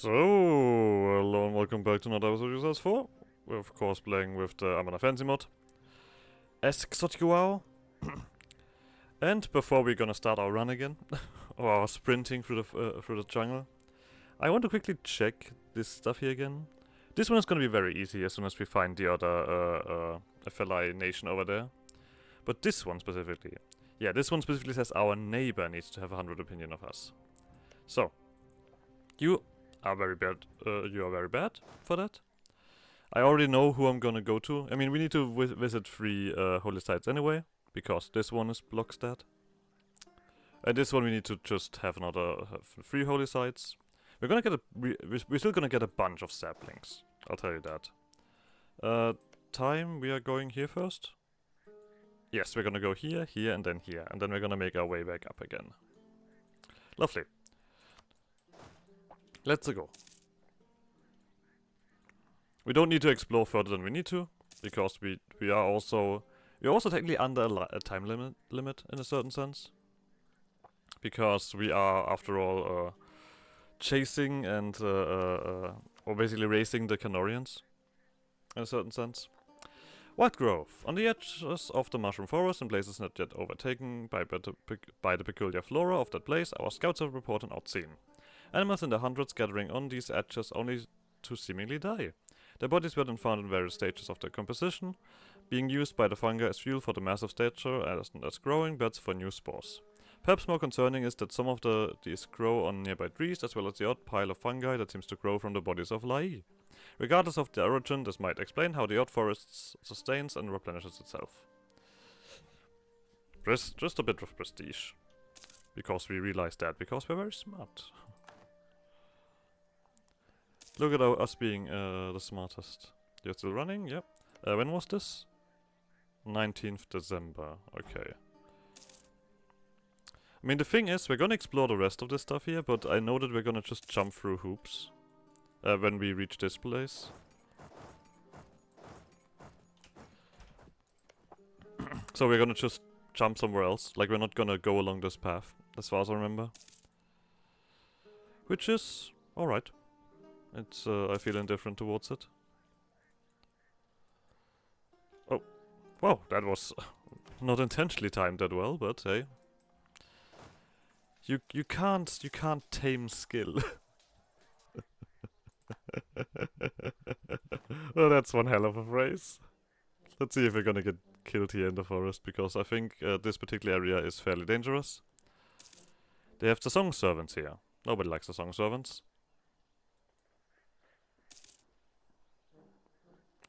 So, hello and welcome back to another episode of Xoti'Guao. We're of course playing with the Anbennar fancy mod as Xoti'Guao. And before we're gonna start our run again, or our sprinting through the jungle, I want to quickly check this stuff here again. This one is gonna be very easy as soon as we find the other flora nation over there. But this one specifically, yeah, this one specifically says our neighbor needs to have 100 opinion of us. So, you are very bad. You are very bad for that. I already know who I'm gonna go to. I mean, we need to visit 3 holy sites anyway, because this one blocks that. And this one we need to just have 3 holy sites. We're gonna get we're still gonna get a bunch of saplings. I'll tell you that. Time, we are going here first. Yes, we're gonna go here, here, and then here. And then we're gonna make our way back up again. Lovely. Let's go. We don't need to explore further than we need to, because we are also technically under a time limit in a certain sense, because we are after all chasing and or basically racing the Canorians in a certain sense. White growth on the edges of the mushroom forest in places not yet overtaken by the peculiar flora of that place. Our scouts have reported an odd scene. Animals in the hundreds gathering on these edges only to seemingly die. Their bodies were then found in various stages of their composition, being used by the fungi as fuel for the massive stature as growing beds for new spores. Perhaps more concerning is that some of these grow on nearby trees, as well as the odd pile of fungi that seems to grow from the bodies of Xoti'Guao. Regardless of the origin, this might explain how the odd forest sustains and replenishes itself. Just a bit of prestige. Because we realize that, because we're very smart. Look at us being the smartest. You're still running? Yep. When was this? 19th December. Okay. I mean, the thing is, we're gonna explore the rest of this stuff here, but I know that we're gonna just jump through hoops when we reach this place. So we're gonna just jump somewhere else. Like, we're not gonna go along this path, as far as I remember. Which is alright. It's, I feel indifferent towards it. Oh. Wow, that was not intentionally timed that well, but hey. You can't tame skill. Well, that's one hell of a phrase. Let's see if we're gonna get killed here in the forest, because I think this particular area is fairly dangerous. They have the song servants here. Nobody likes the song servants.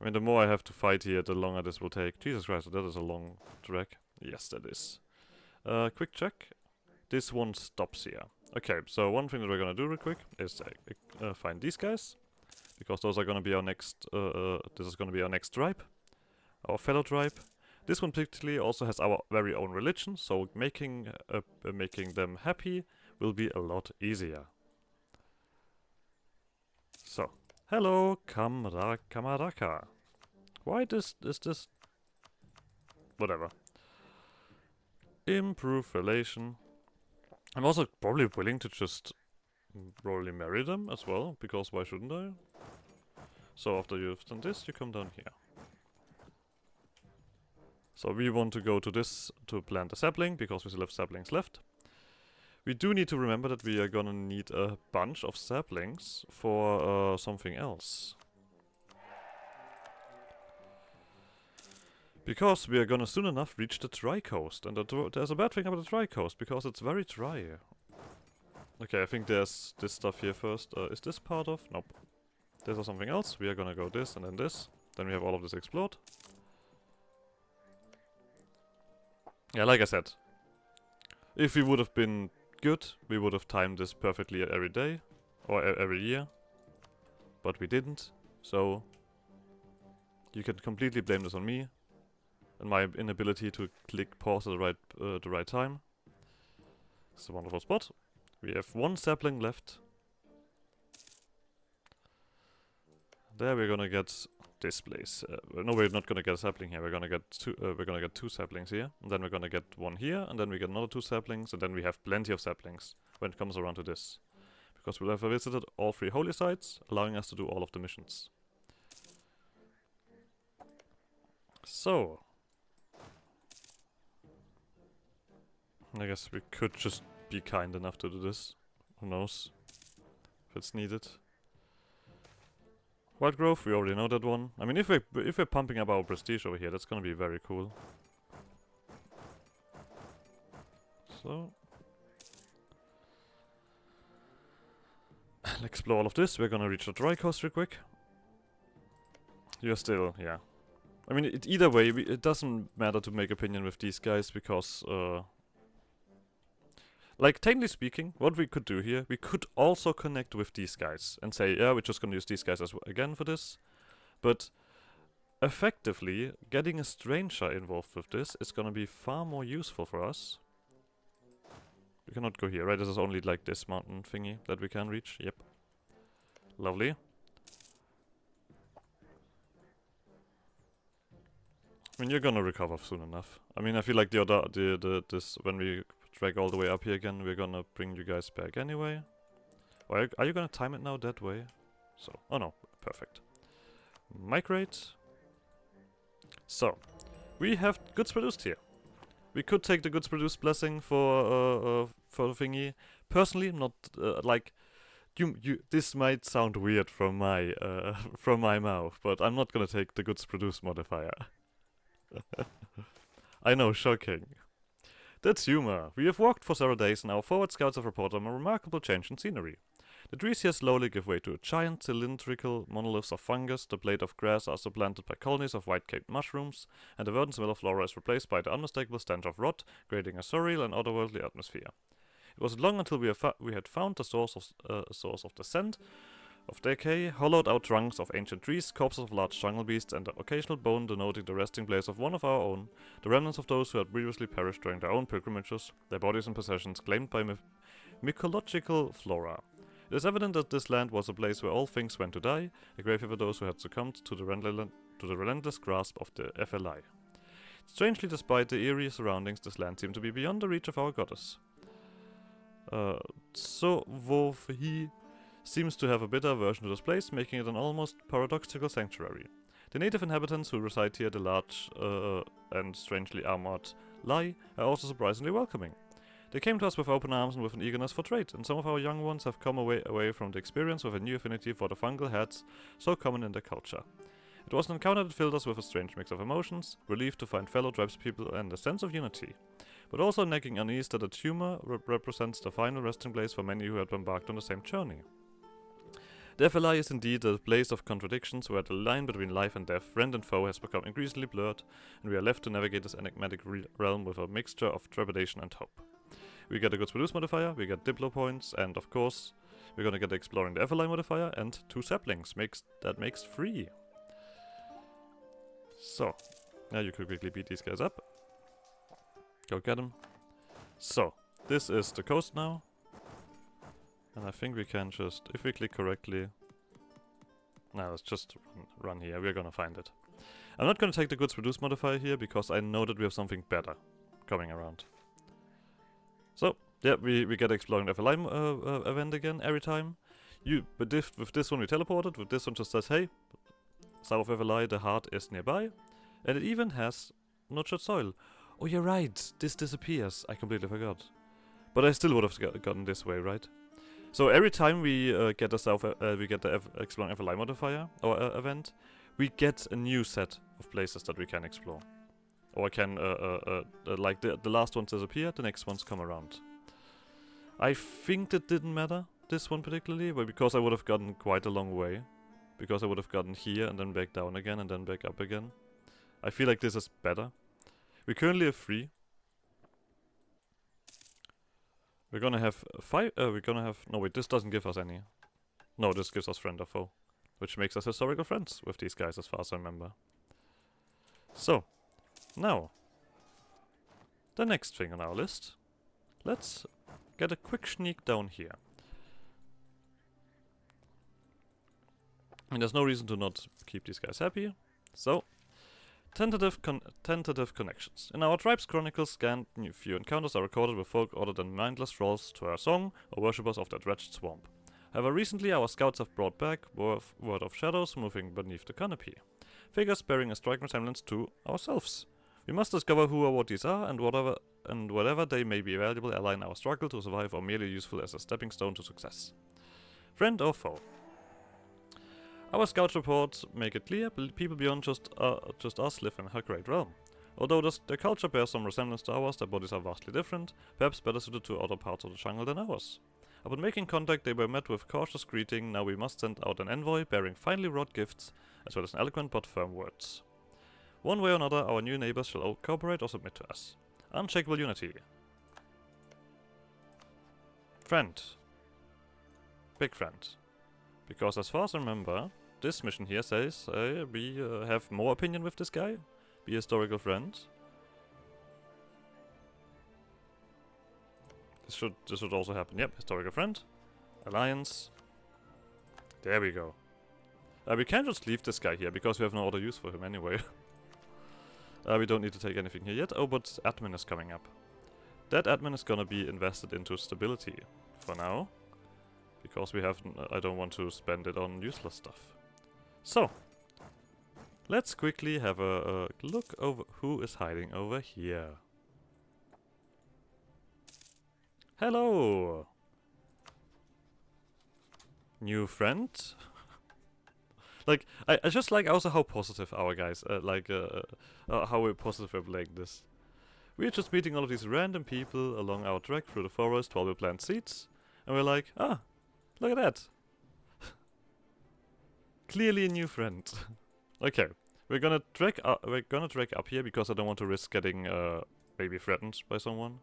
I mean, the more I have to fight here, the longer this will take. Jesus Christ, that is a long trek. Yes, that is. Quick check. This one stops here. Okay, so one thing that we're gonna do real quick is find these guys. Because those are gonna be our next, this is gonna be our next tribe. Our fellow tribe. This one particularly also has our very own religion, so making them happy will be a lot easier. So, hello, Kamaraka. Why is this? Whatever. Improve relation. I'm also probably willing to just probably marry them as well, because why shouldn't I? So after you've done this, you come down here. So we want to go to this to plant a sapling, because we still have saplings left. We do need to remember that we are gonna need a bunch of saplings for something else. Because we are gonna soon enough reach the dry coast, and there's a bad thing about the dry coast, because it's very dry. Okay, I think there's this stuff here first. Is this part of? Nope. This is something else. We are gonna go this and then this. Then we have all of this explored. Yeah, like I said, if we would have been good, we would have timed this perfectly every day, or every year. But we didn't, so you can completely blame this on me and my inability to click pause at the right time. It's a wonderful spot. We have 1 sapling left. There we're gonna get this place. No, we're not gonna get a sapling here. We're gonna get 2 saplings here, and then we're gonna get 1 here, and then we get another 2 saplings, and then we have plenty of saplings when it comes around to this. because we'll have visited all 3 holy sites, allowing us to do all of the missions. So, I guess we could just be kind enough to do this. Who knows if it's needed. Wild growth, we already know that one. I mean, if we're pumping up our prestige over here, that's gonna be very cool. So, I'll explore all of this. We're gonna reach the dry coast real quick. You're still, yeah. I mean, either way, it doesn't matter to make opinion with these guys because, like, technically speaking, what we could do here, we could also connect with these guys and say, yeah, we're just gonna use these guys again for this. But effectively, getting a stranger involved with this is gonna be far more useful for us. We cannot go here, right? This is only like this mountain thingy that we can reach. Yep. Lovely. I mean, you're gonna recover soon enough. I mean, I feel like this when we drag all the way up here again, we're gonna bring you guys back anyway. Or are you gonna time it now that way? So, oh no, perfect. Migrate. So, we have goods produced here. We could take the goods produced blessing for the thingy. Personally, not like this might sound weird from my mouth, but I'm not gonna take the goods produced modifier. I know, shocking. That's humor. We have walked for several days and our forward scouts have reported on a remarkable change in scenery. The trees here slowly give way to giant cylindrical monoliths of fungus, the blade of grass are supplanted by colonies of white-caped mushrooms, and the verdant smell of flora is replaced by the unmistakable stench of rot, creating a surreal and otherworldly atmosphere. It wasn't long until we had found the source of the scent of decay, hollowed-out trunks of ancient trees, corpses of large jungle beasts, and the occasional bone denoting the resting place of one of our own, the remnants of those who had previously perished during their own pilgrimages, their bodies and possessions claimed by mycological flora. It is evident that this land was a place where all things went to die, a grave for those who had succumbed to the relentless grasp of the FLI. Strangely, despite the eerie surroundings, this land seemed to be beyond the reach of our goddess. Tswohvwoh'ii seems to have a bitter aversion to this place, making it an almost paradoxical sanctuary. The native inhabitants who reside here, the large and strangely armored Lai, are also surprisingly welcoming. They came to us with open arms and with an eagerness for trade, and some of our young ones have come away from the experience with a new affinity for the fungal heads so common in their culture. It was an encounter that filled us with a strange mix of emotions, relief to find fellow tribespeople and a sense of unity, but also nagging unease that the tumor represents the final resting place for many who had embarked on the same journey. The FLI is indeed a place of contradictions where the line between life and death, friend and foe, has become increasingly blurred, and we are left to navigate this enigmatic realm with a mixture of trepidation and hope. We get a goods produce modifier, we get Diplo points, and of course, we're gonna get exploring the FLI modifier, and 2 saplings. That makes 3. So, now you could quickly beat these guys up. Go get them. So, this is the coast now. And I think we can just, if we click correctly... No, let's just run here, we're gonna find it. I'm not gonna take the goods produce modifier here, because I know that we have something better coming around. So, yeah, we get exploring the FLI event again every time. With this one we teleported, with this one just says, hey, south of FLI, the heart is nearby. And it even has nurtured soil. Oh, you're right, this disappears. I completely forgot. But I still would have gotten this way, right? So every time we get the exploring FLI modifier, or event, we get a new set of places that we can explore. Or I can, like the last ones disappear, the next ones come around. I think that didn't matter, this one particularly, but because I would have gotten quite a long way. Because I would have gotten here and then back down again and then back up again. I feel like this is better. We currently have 3. We're gonna have 5, no wait, this doesn't give us any. No, this gives us friend or foe. Which makes us historical friends with these guys as far as I remember. So, now, the next thing on our list. Let's get a quick sneak down here. And there's no reason to not keep these guys happy. So, tentative connections. In our tribe's chronicles, scant few encounters are recorded with folk other than mindless trolls to our song or worshippers of that wretched swamp. However, recently our scouts have brought back word of shadows moving beneath the canopy. Figures bearing a striking resemblance to ourselves. We must discover who or what these are, and whatever they may be valuable ally in our struggle to survive or merely useful as a stepping stone to success. Friend or foe? Our scout reports make it clear people beyond just us live in her great realm. Although their culture bears some resemblance to ours, their bodies are vastly different, perhaps better suited to other parts of the jungle than ours. Upon making contact, they were met with cautious greeting. Now we must send out an envoy bearing finely wrought gifts, as well as eloquent but firm words. One way or another, our new neighbors shall cooperate or submit to us. Unshakable unity. Friend. Big friend. Because as far as I remember, this mission here says we have more opinion with this guy. Be a historical friend. This should also happen. Yep, historical friend. Alliance. There we go. We can't just leave this guy here because we have no other use for him anyway. We don't need to take anything here yet. Oh, but admin is coming up. That admin is gonna be invested into stability for now. Because we have, I don't want to spend it on useless stuff. So, let's quickly have a look over who is hiding over here. Hello! New friend? Like, I just like also how positive our guys, how we're positive we're playing this. We're just meeting all of these random people along our trek through the forest while we plant seeds. And we're like, ah, look at that. Clearly a new friend. Okay, we're gonna trek up here because I don't want to risk getting maybe threatened by someone.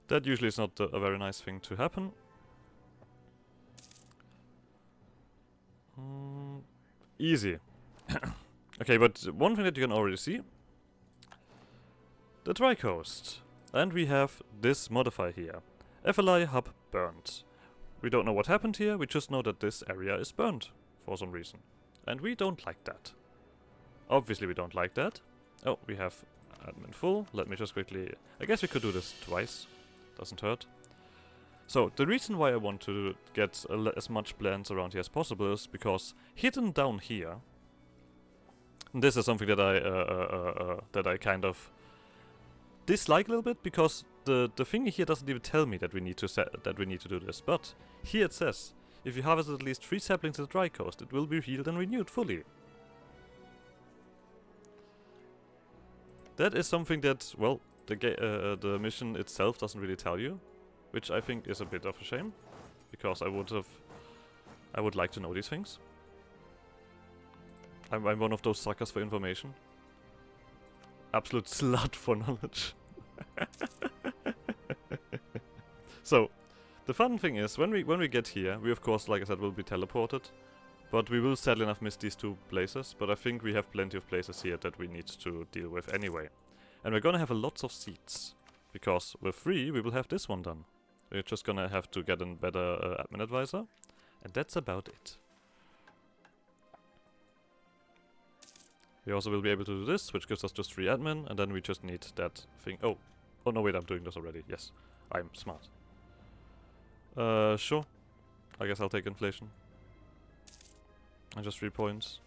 That usually is not a very nice thing to happen. Easy. Okay, but one thing that you can already see. The dry coast. And we have this modifier here. FLI hub burnt. We don't know what happened here, we just know that this area is burnt for some reason. And we don't like that. Obviously we don't like that. Oh, we have admin full. Let me just quickly... I guess we could do this twice. Doesn't hurt. So, the reason why I want to get as much plants around here as possible is because hidden down here... And this is something that I kind of dislike a little bit, because the thing here doesn't even tell me that we need to do this. But here it says, if you harvest at least 3 saplings at the dry coast, it will be healed and renewed fully. That is something that, well, the mission itself doesn't really tell you, which I think is a bit of a shame, because I would like to know these things. I'm one of those suckers for information. Absolute slut for knowledge. So, the fun thing is, when we get here, we of course, like I said, will be teleported. But we will sadly enough miss these 2 places, but I think we have plenty of places here that we need to deal with anyway. And we're gonna have lots of seeds, because with 3 we will have this one done. We're just gonna have to get a better admin advisor, and that's about it. We also will be able to do this, which gives us just 3 admin, and then we just need that thing. Oh no, wait, I'm doing this already. Yes, I'm smart. Sure. I guess I'll take inflation. And just 3 points.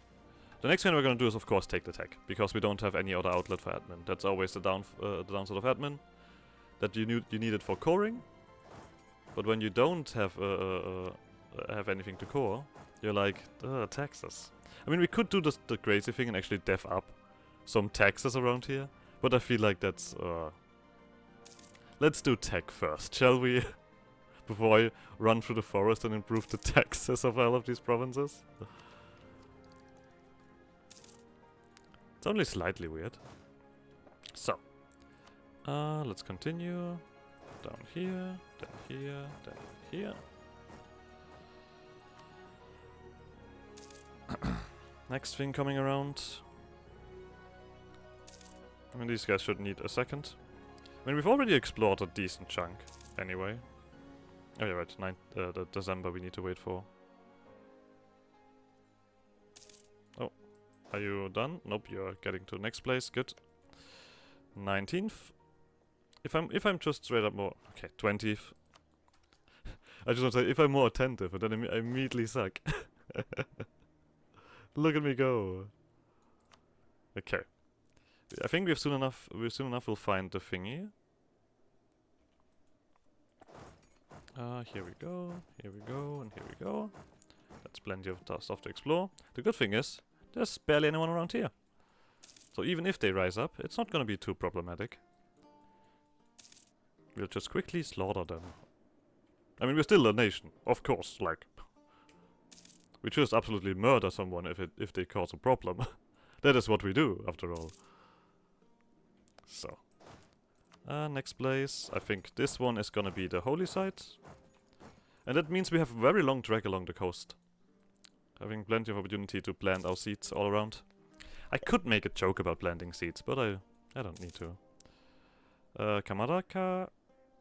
The next thing we're gonna do is, of course, take the tech, because we don't have any other outlet for admin. That's always the downside of admin. That you need it for coring, but when you don't have anything to core, you're like, taxes. I mean, we could do the crazy thing and actually dev up some taxes around here, but I feel like that's... Let's do tech first, shall we? Before I run through the forest and improve the taxes of all of these provinces. It's only slightly weird. So, let's continue. Down here, then here, then here. Next thing coming around. I mean, these guys should need a second. I mean, we've already explored a decent chunk, anyway. Oh yeah, right, the December we need to wait for. Oh, are you done? Nope, you're getting to the next place, good. 19th. If I'm just straight up more... Okay, 20th. I just want to say, if I'm more attentive, and then I immediately suck. Look at me go. Okay. I think we've soon enough we'll find the thingy. Here we go, and here we go. That's plenty of stuff to explore. The good thing is, there's barely anyone around here. So even if they rise up, it's not gonna be too problematic. We'll just quickly slaughter them. I mean, we're still a nation, of course, like... We just absolutely murder someone if they cause a problem. That is what we do, after all. So. Next place. I think this one is gonna be the holy site. And that means we have a very long trek along the coast. Having plenty of opportunity to plant our seeds all around. I could make a joke about planting seeds, but I don't need to. Kamaraka,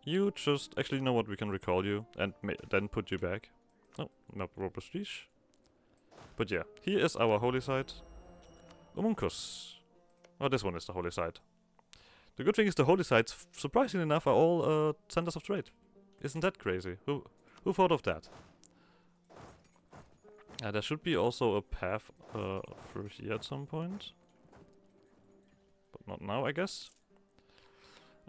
you just... Actually, you know what? We can recall you and then put you back. Oh, no prestige. But yeah, here is our holy site. Homunculus. Oh, this one is the holy site. The good thing is the holy sites, surprisingly enough, are all centers of trade. Isn't that crazy? Who thought of that? There should be also a path through here at some point. But not now, I guess.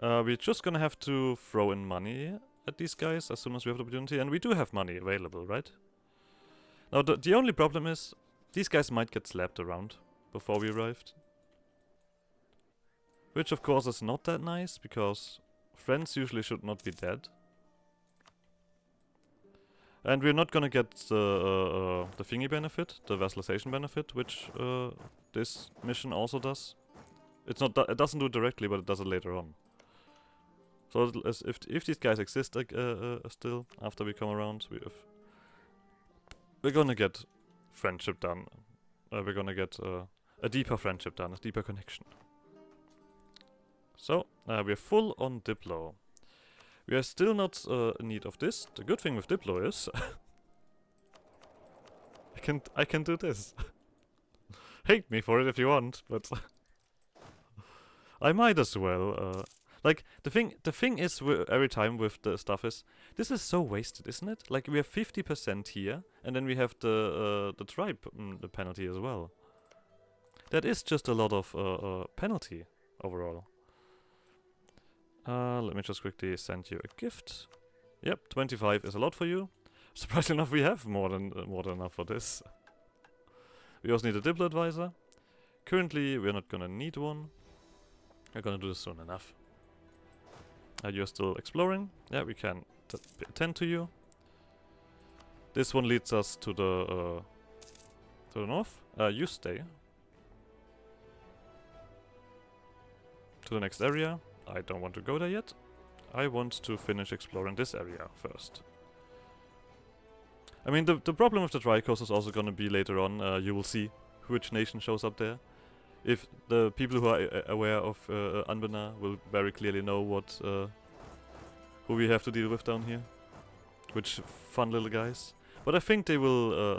We're just gonna have to throw in money at these guys as soon as we have the opportunity. And we do have money available, right? Now, the only problem is, these guys might get slapped around before we arrived. Which, of course, is not that nice, because friends usually should not be dead. And we're not gonna get the thingy benefit, the vassalization benefit, which this mission also does. It doesn't do it directly, but it does it later on. So if these guys exist still after we come around, we're gonna get friendship done. We're gonna get a deeper friendship done, a deeper connection. So we're full on Diplo. We are still not in need of this. The good thing with Diplo is I can do this. Hate me for it if you want, but I might as well. Like the thing is every time with the stuff is this is so wasted, isn't it? Like we have 50% here, and then we have the tribe the penalty as well. That is just a lot of penalty overall. Let me just quickly send you a gift. Yep, 25 is a lot for you. Surprisingly enough, we have more than enough for this. We also need a Diplo advisor. Currently, we're not gonna need one. We're gonna do this soon enough. You're still exploring. Yeah, we can attend to you. This one leads us to the north. You stay. To the next area. I don't want to go there yet. I want to finish exploring this area first. I mean, the problem with the Tri-Coast is also gonna be later on, you will see which nation shows up there. If the people who are aware of Anbennar will very clearly know what who we have to deal with down here. Which fun little guys. But I think they will,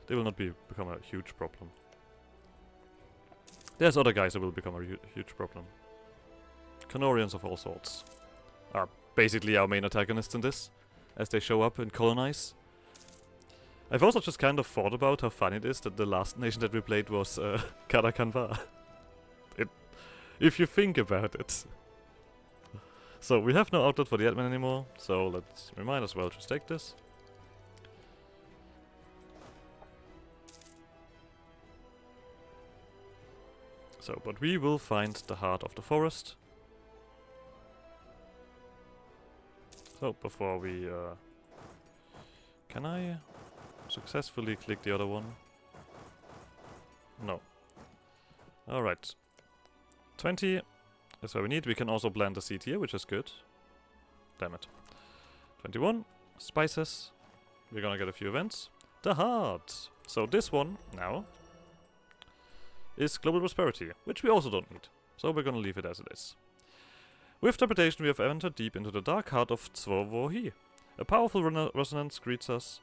they will not become a huge problem. There's other guys that will become a huge problem. Canorians of all sorts are basically our main antagonists in this, as they show up and colonize. I've also just kind of thought about how funny it is that the last nation that we played was Karakanva. If you think about it. So we have no outlet for the admin anymore, so we might as well just take this. So, but we will find the heart of the forest. So, before we... can I successfully click the other one? No. Alright. 20 is what we need. We can also plant a seed here, which is good. Damn it. 21. Spices. We're gonna get a few events. The heart! So this one, now, is global prosperity, which we also don't need. So we're gonna leave it as it is. With interpretation, we have entered deep into the dark heart of Tswohvwoh'ii. A powerful resonance greets us.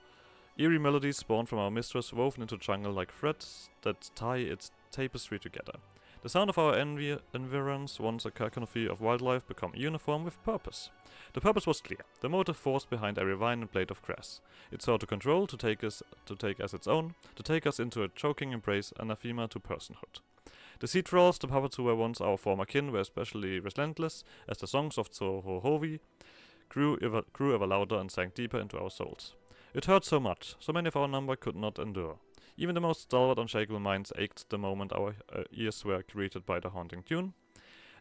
Eerie melodies spawn from our mistress, woven into jungle like threads that tie its tapestry together. The sound of our environs, once a cacophony of wildlife, become uniform with purpose. The purpose was clear, the motive force behind every vine and blade of grass. It sought to control, to take as its own, to take us into a choking embrace, anathema to personhood. The sea trolls, the puppets who were once our former kin, were especially relentless, as the songs of Tswohvwoh'ii grew ever louder and sank deeper into our souls. It hurt so much, so many of our number could not endure. Even the most stalwart, unshakable minds ached the moment our ears were greeted by the haunting tune.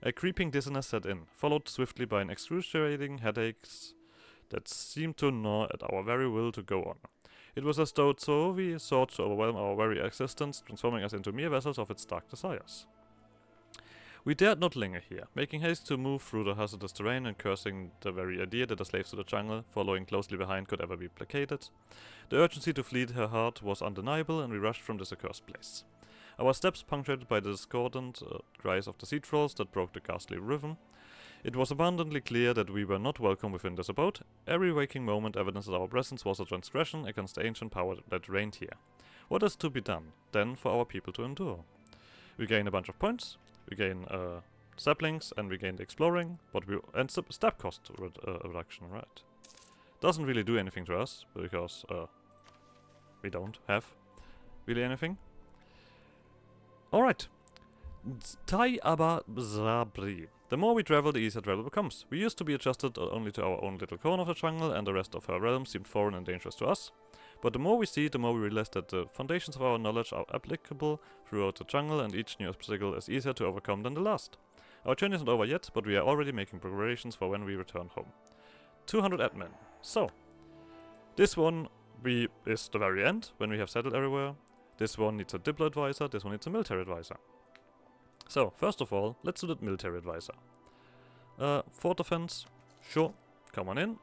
A creeping dizziness set in, followed swiftly by an excruciating headaches that seemed to gnaw at our very will to go on. It was as though Tswohvwoh'ii sought to overwhelm our very existence, transforming us into mere vessels of its dark desires. We dared not linger here, making haste to move through the hazardous terrain and cursing the very idea that the slaves to the jungle, following closely behind, could ever be placated. The urgency to flee her heart was undeniable, and we rushed from this accursed place. Our steps punctuated by the discordant cries of the sea trolls that broke the ghastly rhythm. It was abundantly clear that we were not welcome within this abode. Every waking moment evidence that our presence was a transgression against the ancient power that reigned here. What is to be done, then, for our people to endure? We gain a bunch of points, we gain saplings, and we gain the exploring, and step cost reduction, right? Doesn't really do anything to us, because we don't have really anything. Alright. Xoti'Guao. The more we travel, the easier travel becomes. We used to be adjusted only to our own little corner of the jungle, and the rest of her realm seemed foreign and dangerous to us. But the more we see, the more we realize that the foundations of our knowledge are applicable throughout the jungle, and each new obstacle is easier to overcome than the last. Our journey is not over yet, but we are already making preparations for when we return home. 200 admin. So, this one is the very end, when we have settled everywhere. This one needs a diplo advisor, this one needs a military advisor. So, first of all, let's do the military advisor. Fort defense, sure, come on in.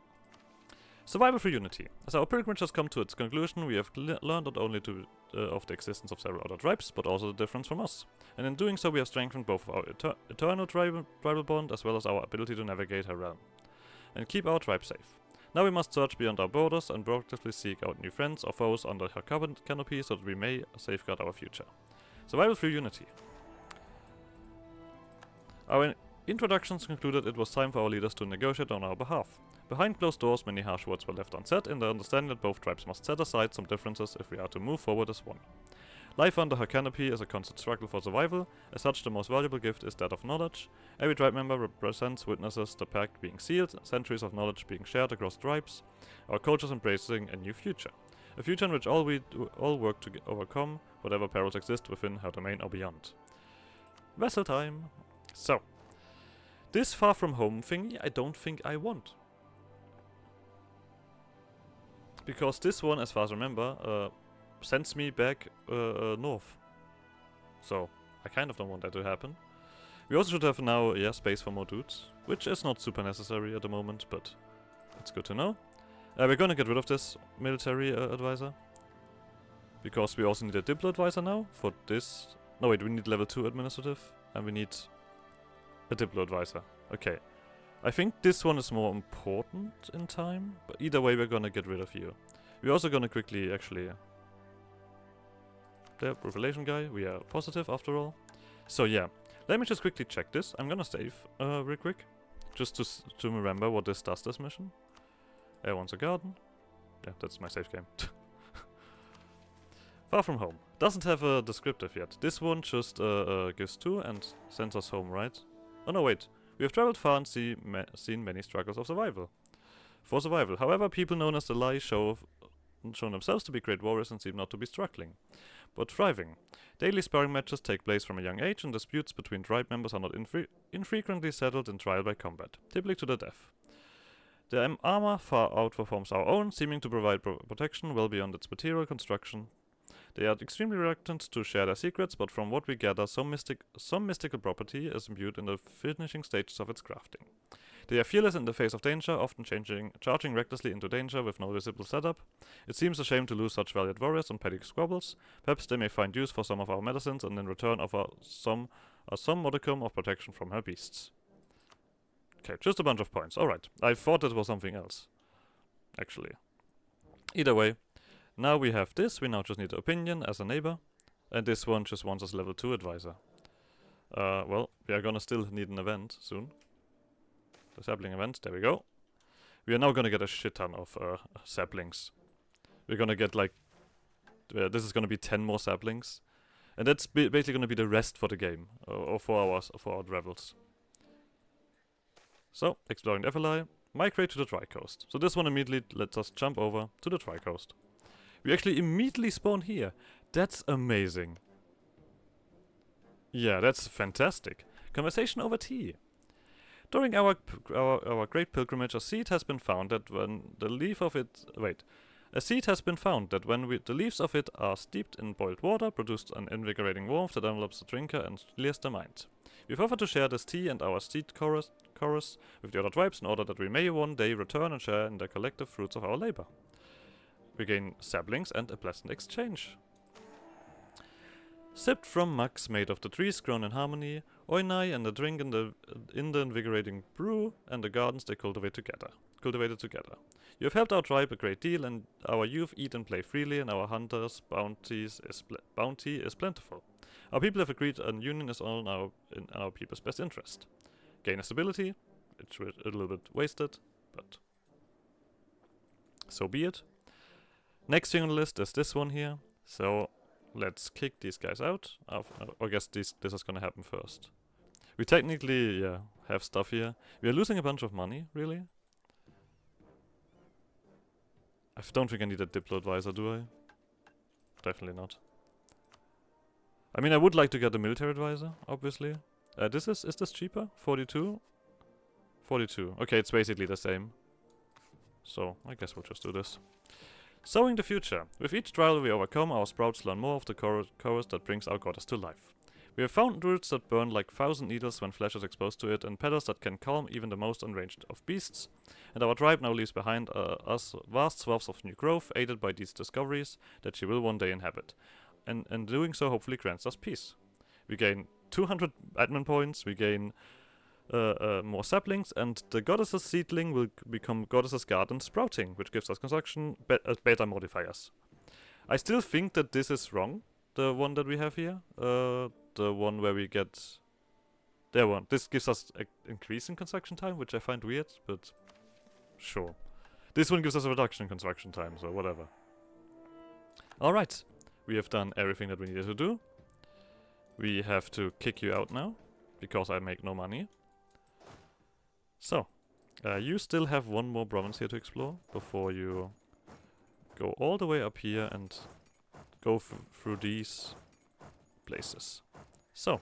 Survival for unity. As our pilgrimage has come to its conclusion, we have learned not only of the existence of several other tribes, but also the difference from us. And in doing so, we have strengthened both our eternal tribal bond, as well as our ability to navigate her realm, and keep our tribe safe. Now we must search beyond our borders and proactively seek out new friends or foes under her canopy so that we may safeguard our future. Survival through unity. Our introductions concluded it was time for our leaders to negotiate on our behalf. Behind closed doors, many harsh words were left unsaid in the understanding that both tribes must set aside some differences if we are to move forward as one. Life under her canopy is a constant struggle for survival. As such, the most valuable gift is that of knowledge. Every tribe member represents witnesses the pact being sealed, centuries of knowledge being shared across tribes, our cultures embracing a new future. A future in which all work to overcome whatever perils exist within her domain or beyond. Vessel time. So, this far from home thingy I don't think I want. Because this one, as far as I remember, sends me back north. So, I kind of don't want that to happen. We also should have now, space for more dudes, which is not super necessary at the moment, but it's good to know. We're gonna get rid of this military advisor, because we also need a diplo advisor now for this. No wait, we need level 2 administrative, and we need a diplo advisor. Okay. I think this one is more important in time, but either way we're gonna get rid of you. We're also gonna quickly, actually... The revelation guy, we are positive after all. So yeah, let me just quickly check this. I'm gonna save real quick, just to remember what this does, this mission. Wants a garden. Yeah, that's my save game. Far from home. Doesn't have a descriptive yet. This one just gives 2 and sends us home, right? Oh no, wait. We have traveled far and seen many struggles of survival. For survival. However, people known as the Lie shown themselves to be great warriors and seem not to be struggling, but thriving. Daily sparring matches take place from a young age, and disputes between tribe members are not infrequently settled in trial by combat, typically to the death. Their armor far outperforms our own, seeming to provide protection well beyond its material construction. They are extremely reluctant to share their secrets, but from what we gather, some mystical property is imbued in the finishing stages of its crafting. They are fearless in the face of danger, often charging recklessly into danger with no visible setup. It seems a shame to lose such valiant warriors on petty squabbles. Perhaps they may find use for some of our medicines and in return offer some modicum of protection from her beasts. Okay, just a bunch of points. Alright, I thought it was something else, actually. Either way. Now we have this, we now just need opinion as a neighbor, and this one just wants us level 2 advisor. Well, we are gonna still need an event soon. The sapling event, there we go. We are now gonna get a shit ton of saplings. We're gonna get like... this is gonna be 10 more saplings. And that's basically gonna be the rest for the game. Or for our travels. So, exploring the FLI. Migrate to the Tri-Coast. So this one immediately lets us jump over to the Tri-Coast. We actually immediately spawn here. That's amazing. Yeah, that's fantastic. Conversation over tea. During our great pilgrimage, a seed has been found that when the leaf of it... Wait. A seed has been found that when the leaves of it are steeped in boiled water, produces an invigorating warmth that envelops the drinker and clears the mind. We've offered to share this tea and our seed chorus with the other tribes in order that we may one day return and share in the collective fruits of our labor. We gain saplings and a pleasant exchange. Sipped from mugs made of the trees grown in harmony, oinai and a drink in the invigorating brew and the gardens they cultivated together. You have helped our tribe a great deal, and our youth eat and play freely, and our hunters' bounty is plentiful. Our people have agreed a union is all in our people's best interest. Gain a stability, it's a little bit wasted, but so be it. Next thing on the list is this one here, so let's kick these guys out. I guess this is gonna happen first. We technically, yeah, have stuff here. We are losing a bunch of money, really. I don't think I need a Diplo advisor, do I? Definitely not. I mean, I would like to get a military advisor, obviously. Is this cheaper? 42? 42. Okay, it's basically the same. So, I guess we'll just do this. Sowing the future. With each trial we overcome, our sprouts learn more of the chorus that brings our goddess to life. We have found roots that burn like 1,000 needles when flesh is exposed to it, and petals that can calm even the most unranged of beasts. And our tribe now leaves behind us vast swaths of new growth, aided by these discoveries that she will one day inhabit. And doing so hopefully grants us peace. We gain 200 admin points, we gain more saplings, and the goddess's seedling will become goddess's garden sprouting, which gives us construction beta modifiers. I still think that this is wrong, the one that we have here. The one where we get... There one. This gives us an increase in construction time, which I find weird, but sure. This one gives us a reduction in construction time, so whatever. Alright. We have done everything that we needed to do. We have to kick you out now, because I make no money. So, you still have one more province here to explore before you go all the way up here and go through these places. So,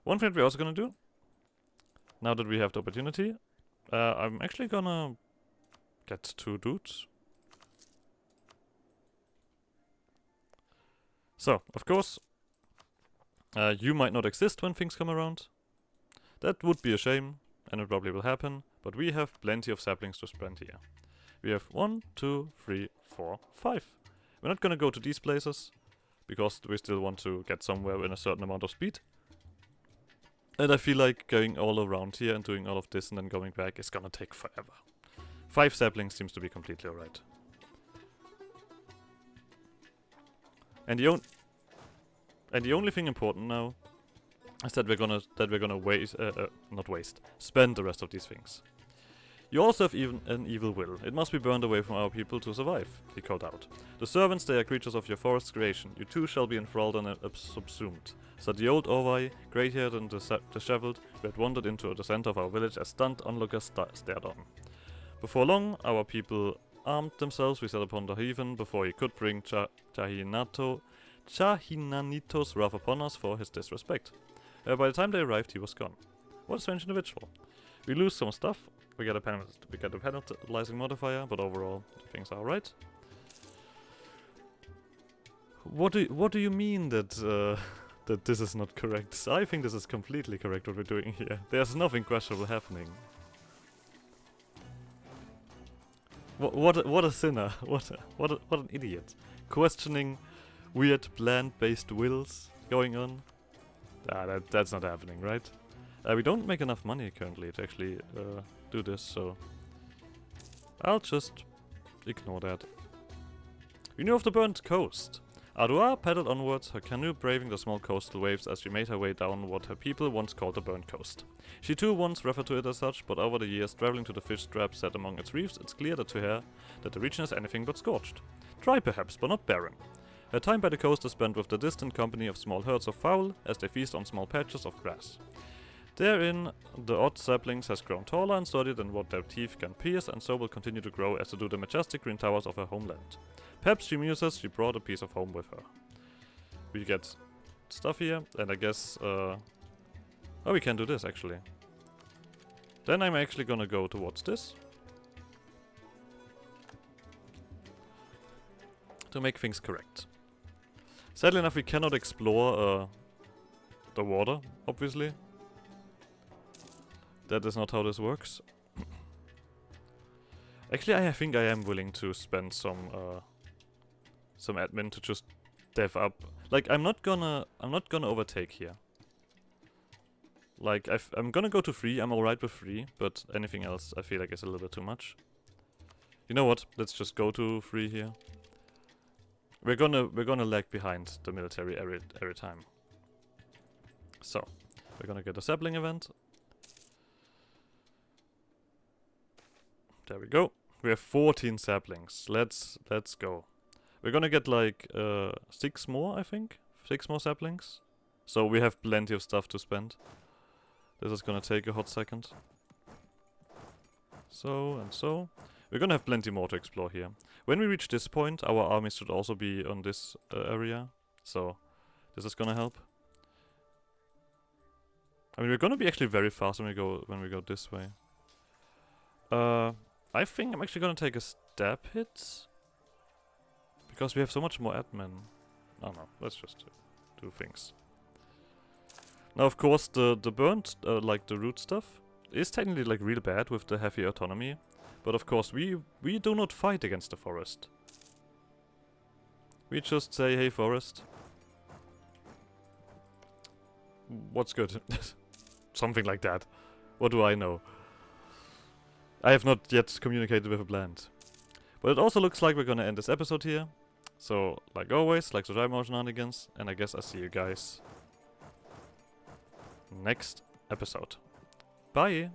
one thing we're also gonna do, now that we have the opportunity, I'm actually gonna get 2 dudes. So, of course, you might not exist when things come around. That would be a shame, and it probably will happen, but we have plenty of saplings to spend here. We have 1, 2, 3, 4, 5. We're not gonna go to these places, because we still want to get somewhere in a certain amount of speed. And I feel like going all around here and doing all of this and then going back is gonna take forever. 5 saplings seems to be completely alright. And the only thing important now is that we're gonna spend the rest of these things. You also have even an evil will. It must be burned away from our people to survive, he called out. The servants, they are creatures of your forest's creation. You too shall be enthralled and subsumed, said the old Xoti'Guao, grey-haired and disheveled, who had wandered into the center of our village as stunned onlookers stared on. Before long, our people armed themselves. We set upon the heathen before he could bring Chahinanito's wrath upon us for his disrespect. By the time they arrived, he was gone. What a strange individual. We lose some stuff. We get a penalizing modifier, but overall things are alright. What do you mean that that this is not correct? I think this is completely correct what we're doing here. There's nothing questionable happening. What a sinner! What an idiot! Questioning weird plant-based wills going on. That's not happening, right? We don't make enough money currently to actually do this, so I'll just ignore that. We knew of the burnt coast. Ardua paddled onwards, her canoe braving the small coastal waves as she made her way down what her people once called the Burnt Coast. She too once referred to it as such, but over the years traveling to the fish trap set among its reefs, it's clear that to her that the region is anything but scorched. Dry perhaps, but not barren. Her time by the coast is spent with the distant company of small herds of fowl as they feast on small patches of grass. Therein, the odd saplings has grown taller and sturdier than what their teeth can pierce, and so will continue to grow as do the majestic green towers of her homeland. Perhaps she muses she brought a piece of home with her. We get stuff here, and I guess, oh, we can do this, actually. Then I'm actually gonna go towards this. To make things correct. Sadly enough, we cannot explore, the water, obviously. That is not how this works. Actually, I think I am willing to spend some admin to just dev up. Like, I'm not gonna overtake here. Like, I'm gonna go to 3. I'm alright with 3, but anything else I feel like is a little bit too much. You know what? Let's just go to 3 here. We're gonna lag behind the military every time. So, we're gonna get a sapling event. There we go. We have 14 saplings. Let's go. We're gonna get like 6 more, I think. 6 more saplings. So we have plenty of stuff to spend. This is gonna take a hot second. So and so. We're gonna have plenty more to explore here. When we reach this point, our armies should also be on this area. So this is gonna help. I mean, we're gonna be actually very fast when we go this way. I think I'm actually gonna take a stab hit. Because we have so much more admin. Oh no, let's just do things. Now of course the burnt, like the root stuff, is technically like real bad with the heavy autonomy. But of course we do not fight against the forest. We just say, hey forest. What's good? Something like that. What do I know? I have not yet communicated with a plant. But it also looks like we're gonna end this episode here. So, like always, like Xoti'Guao shenanigans, and I guess I'll see you guys next episode. Bye!